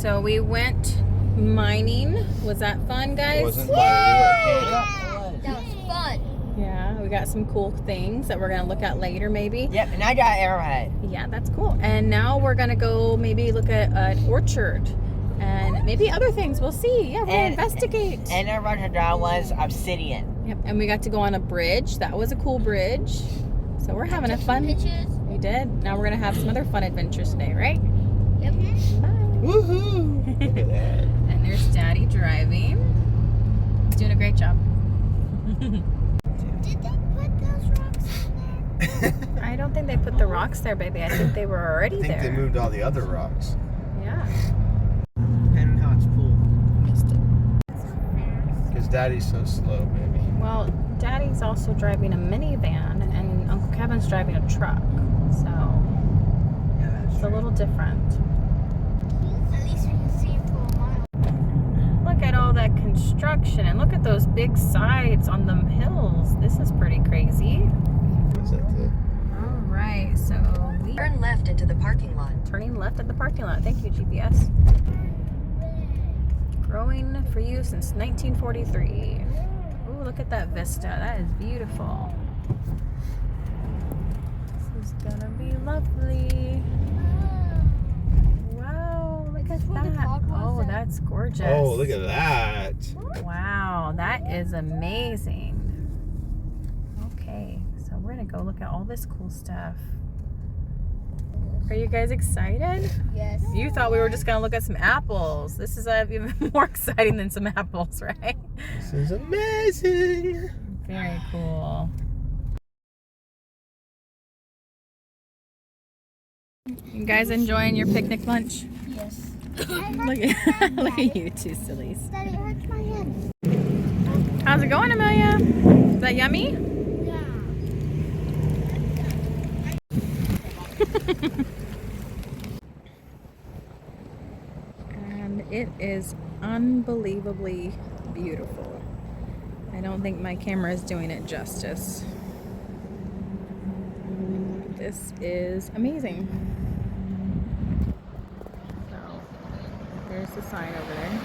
So we went mining. Was that fun, guys? It wasn't, yeah. but That was fun. Yeah, we got some cool things that we're gonna look at later, maybe. Yep, and I got Arrowhead. Yeah, that's cool. And now we're gonna go maybe look at an orchard and maybe other things. We'll see. Yeah, we're gonna investigate. And our Rajadra was obsidian. Yep, and we got to go on a bridge. That was a cool bridge. So we're having a fun. Pictures. We did. Now we're gonna have some other fun adventures today, right? Yep. Bye. woohoo! Look at that. And there's Daddy driving. He's doing a great job. Did they put those rocks in there? I don't think they put the rocks there, baby. I think they were already I think there. they moved all the other rocks. Yeah. Depending on how it's pulled. Because Daddy's so slow, baby. Well, Daddy's also driving a minivan, and Uncle Kevin's driving a truck. So it's a little different. At least we can see it for a mile. Look at all that construction, and look at those big sides on the hills. This is pretty crazy. Is that the... All right, so we are Turn left into the parking lot. turning left at the parking lot. Thank you, GPS. Growing for you since 1943. Ooh, look at that vista. That is beautiful. This is gonna be lovely. Wow, look at where the that. dog was Oh, at. that's gorgeous. Oh, look at that. Wow, that is amazing. Okay, so we're gonna go look at all this cool stuff. Are you guys excited? Yes. You thought we were just gonna look at some apples. This is even more exciting than some apples, right? This is amazing. Very cool. You guys enjoying your picnic lunch? Yes. Look at, look at you two sillies. Daddy, it hurts my head. How's it going, Amelia? Is that yummy? Yeah. And it is unbelievably beautiful. I don't think my camera is doing it justice. This is amazing. So, there's the sign over there.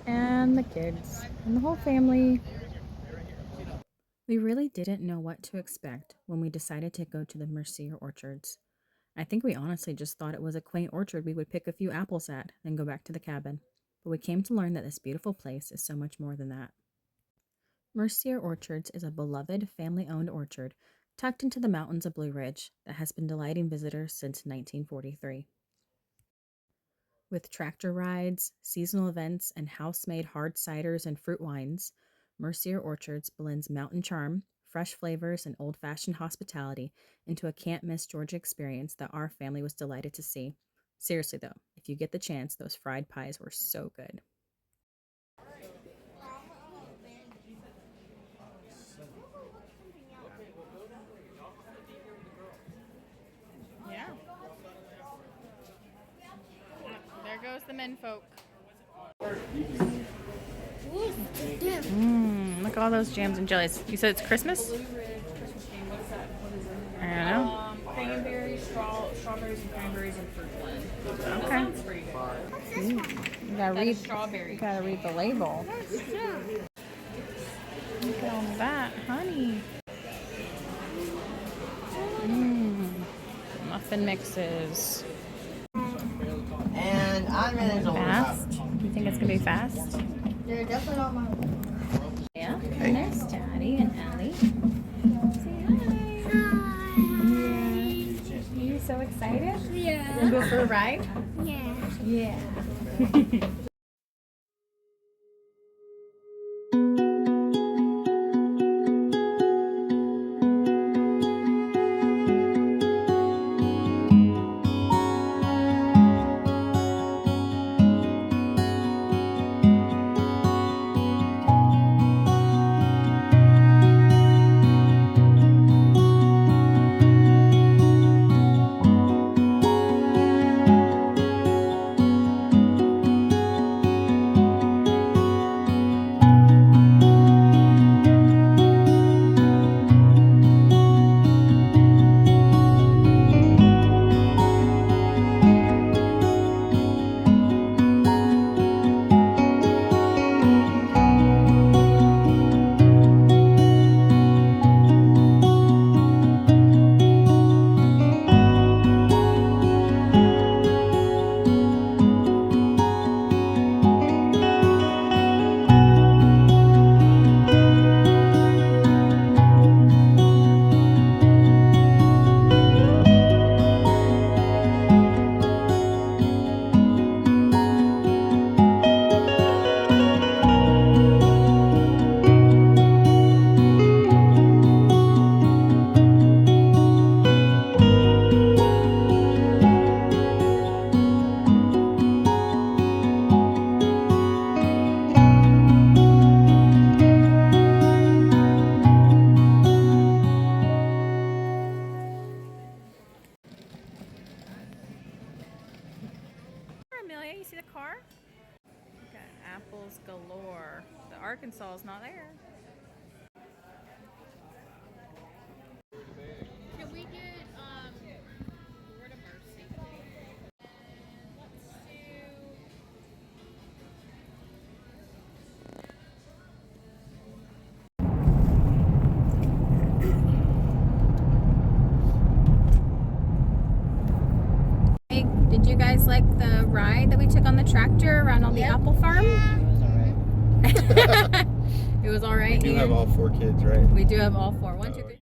And the kids and the whole family. We really didn't know what to expect when we decided to go to the Mercier Orchards. I think we honestly just thought it was a quaint orchard we would pick a few apples at, then go back to the cabin. But we came to learn that this beautiful place is so much more than that. Mercier Orchards is a beloved, family-owned orchard tucked into the mountains of Blue Ridge that has been delighting visitors since 1943. With tractor rides, seasonal events, and house-made hard ciders and fruit wines, Mercier Orchards blends mountain charm, fresh flavors, and old-fashioned hospitality into a can't-miss Georgia experience that our family was delighted to see. Seriously though, if you get the chance, those fried pies were so good. Yeah. There goes the menfolk. Look at all those jams and jellies. You said it's Christmas? I don't know. Cranberries, strawberries and cranberries and fruit blend. Okay. Sounds pretty good. You gotta read. Strawberry. You gotta read the label. Look at all that, honey. Muffin mixes. And I'm in the Fast? You think it's gonna be fast? They're definitely not my Yeah. And there's Daddy and Ellie. Say hi. Are you so excited? Yeah. Wanna go for a ride? Yeah. Yeah. Amelia, you see the car? Got apples galore. The Arkansas is not there. Can we get Florida Mercy? And let's do Hey, did you guys like the ride that we took on the tractor around on the apple farm? It was all right. We do Ian? have all 4 kids, right? We do have all 4. 1, 2, 3.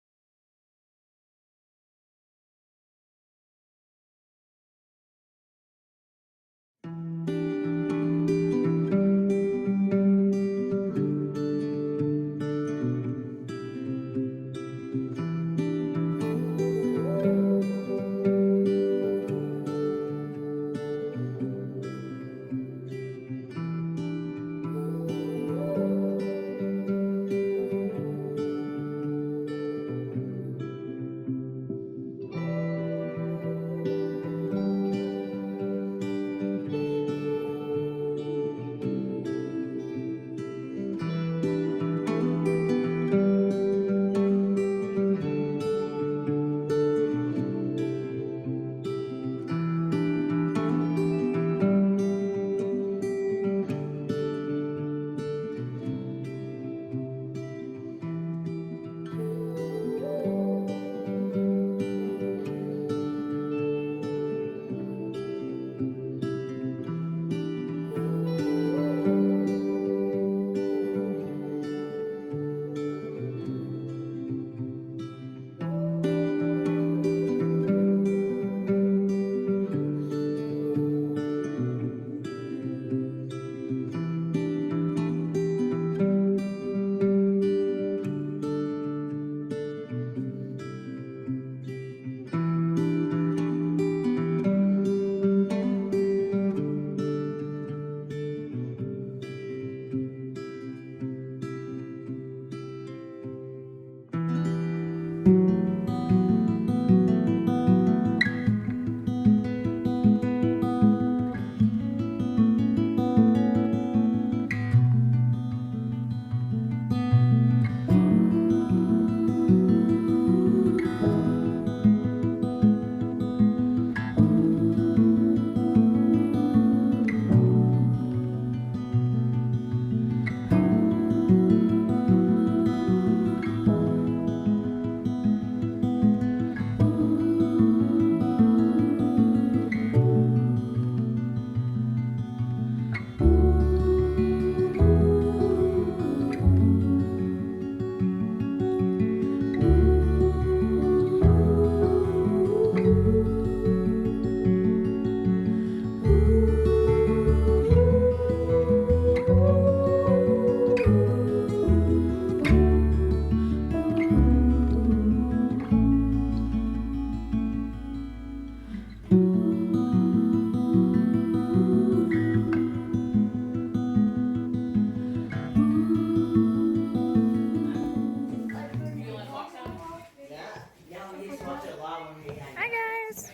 Hi guys.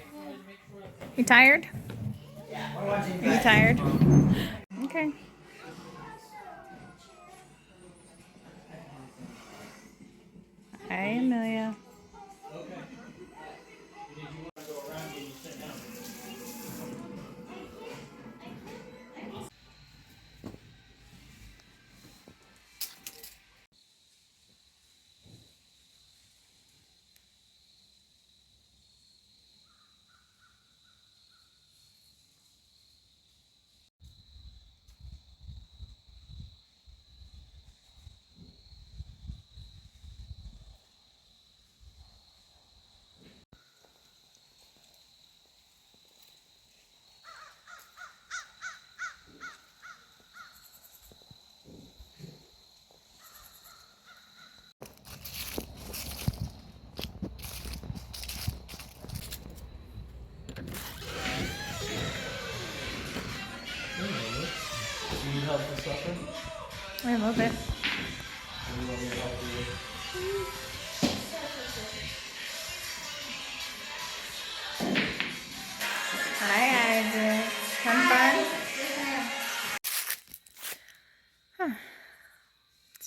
You tired? Are you tired? Okay. Hi Amelia. Do you help with supper? I love it. Hi Isaac. Have fun?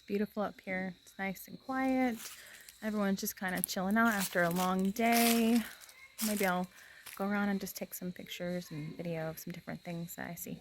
beautiful up here. It's nice and quiet. Everyone's just kind of chilling out after a long day. Maybe I'll go around and just take some pictures and video of some different things that I see.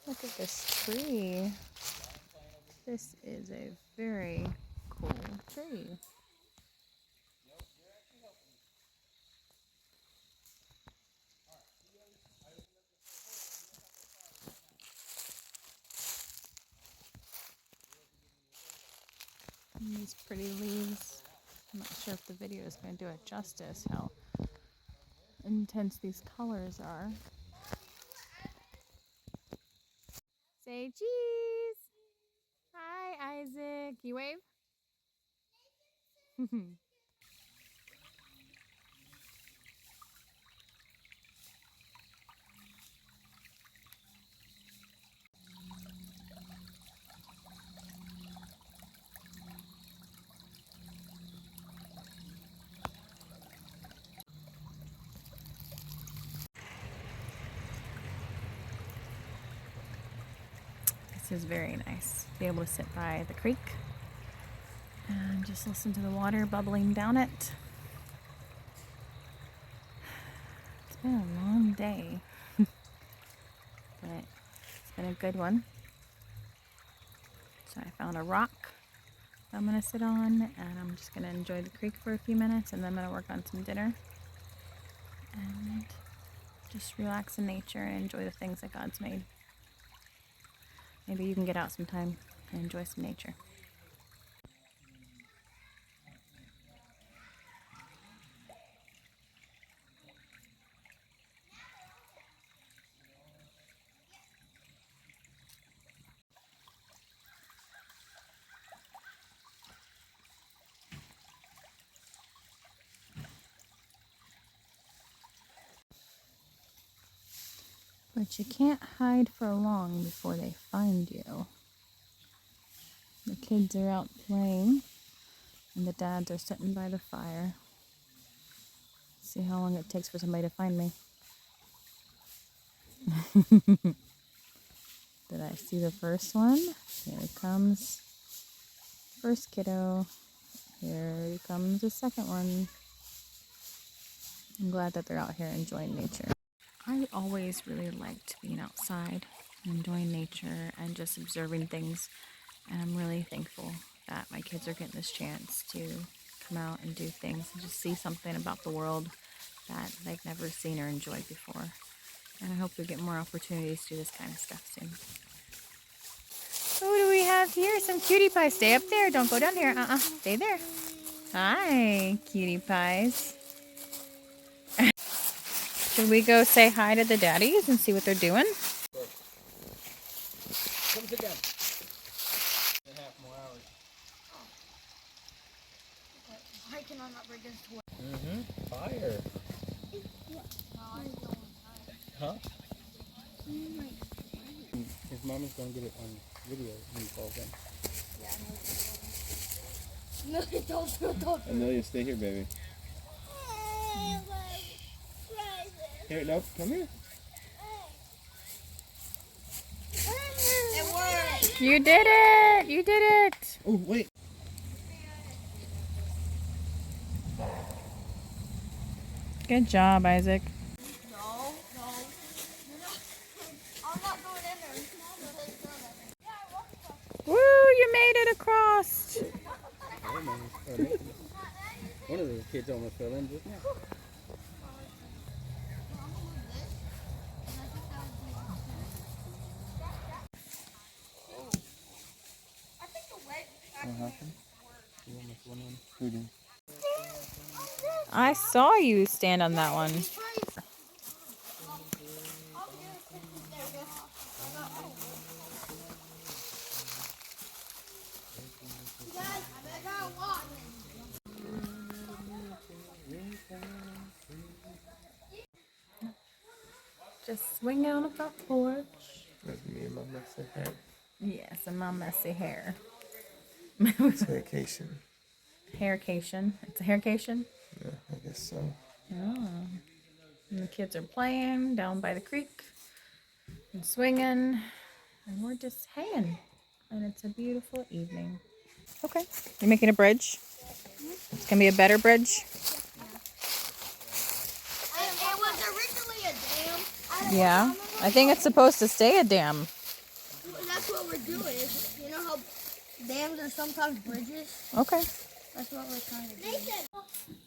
Look at this tree. This is a very cool tree. And these pretty leaves. I'm not sure if the video is going to do it justice how intense these colors are. Say cheese! Hi, Isaac. You wave? This is very nice. Be able to sit by the creek and just listen to the water bubbling down it. It's been a long day, but it's been a good one. So I found a rock I'm going to sit on, and I'm just going to enjoy the creek for a few minutes, and then I'm going to work on some dinner and just relax in nature and enjoy the things that God's made. Maybe you can get out sometime and enjoy some nature. But you can't hide for long before they find you. The kids are out playing, and the dads are sitting by the fire. See how long it takes for somebody to find me. Did I see the first one? Here it comes. First kiddo. Here comes the second one. I'm glad that they're out here enjoying nature. I always really liked being outside, enjoying nature, and just observing things. And I'm really thankful that my kids are getting this chance to come out and do things and just see something about the world that they've never seen or enjoyed before. And I hope we get more opportunities to do this kind of stuff soon. Who do we have here? Some cutie pies. Stay up there. Don't go down here. Stay there. Hi, cutie pies. Should we go say hi to the daddies and see what they're doing? Come sit down. In half more hours. I cannot not break this toy. Fire. Huh? His mom is going to get it on video when he falls in. No, don't. Amelia, stay here, baby. Here, no, come here. It worked. You did it! You did it! Oh, wait. Good job, Isaac. No. I'm not going in there. Yeah, I walked across. Woo! You made it across! One of the kids almost fell in just now. What happened? You almost went in. Who did? I saw you stand on that one. Just swinging on the front porch. That's me and my messy hair. Yes, and my messy hair. It's vacation. Haircation. It's a haircation? Yeah, I guess so. Oh. And the kids are playing down by the creek and swinging. And we're just hanging. And it's a beautiful evening. Okay. You're making a bridge? It's going to be a better bridge? It was originally a dam. Yeah. I think it's supposed to stay a dam. That's what we're doing. You know how dams are sometimes bridges? Okay. That's what we're trying to do.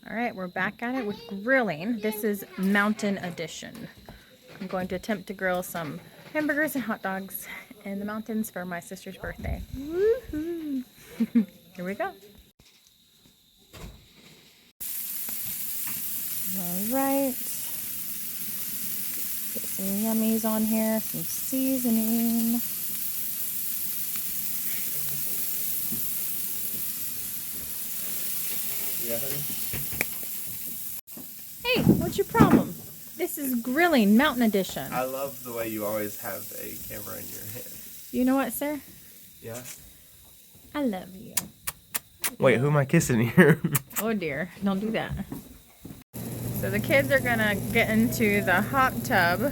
All right, we're back at it with grilling. This is mountain edition. I'm going to attempt to grill some hamburgers and hot dogs in the mountains for my sister's birthday. Woohoo! Here we go. All right. Get some yummies on here, some seasoning. Yeah, honey? Hey, what's your problem? This is grilling, mountain edition. I love the way you always have a camera in your hand. You know what, sir? Yeah? I love you. Wait, who am I kissing here? Oh dear, don't do that. So the kids are gonna get into the hot tub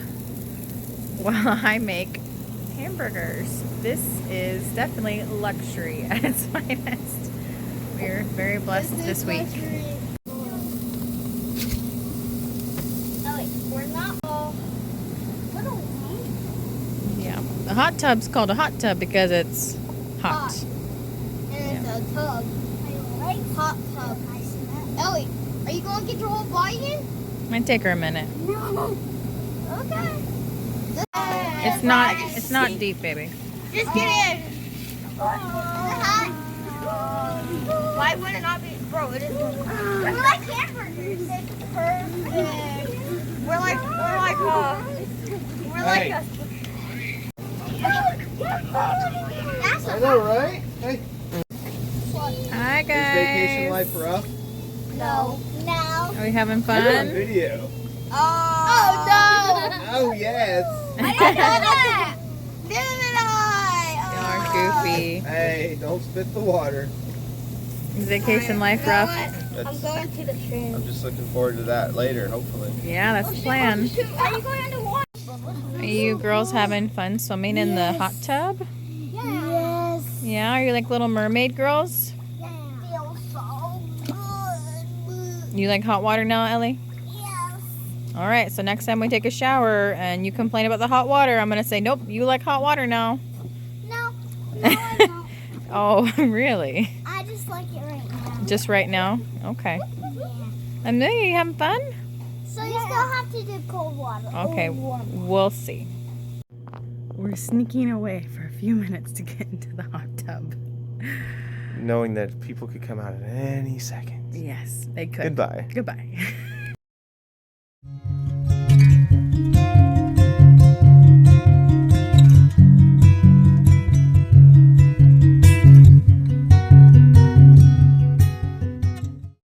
while I make hamburgers. This is definitely luxury at its finest. We're very blessed this week. Oh wait, we're not all. What are we? Yeah, the hot tub's called a hot tub because it's hot. And it's a tub. I like hot tub. Ellie, are you going to get your whole body in? Might take her a minute. No. Okay. It's not deep, baby. Just get in. Why would it not be? Bro, it is. We like hamburgers. It's perfect. We're like Hey. That's I know, right? Hey. Hi Is vacation life guys. rough? No. No. Are we having On fun? video. Oh no. Oh, yes. I didn't know that. Didn't I? You're goofy. Hey, don't spit the water. Is vacation life rough? I'm going to the stream. I'm just looking forward to that later, hopefully. Yeah, that's the plan. Are you going to water? Are you girls having fun swimming in the hot tub? Yes. Yeah, are you like little mermaid girls? Feels so good. You like hot water now, Ellie? Yes. All right, so next time we take a shower and you complain about the hot water, I'm going to say, nope, you like hot water now. No. No, I don't. Oh, really? I just like it right now. Just right now? Okay. Yeah. Amelia, you having fun? So you still have to do cold water. Okay, or warm. we'll see. We're sneaking away for a few minutes to get into the hot tub. Knowing that people could come out at any second. Yes, they could. Goodbye. Goodbye.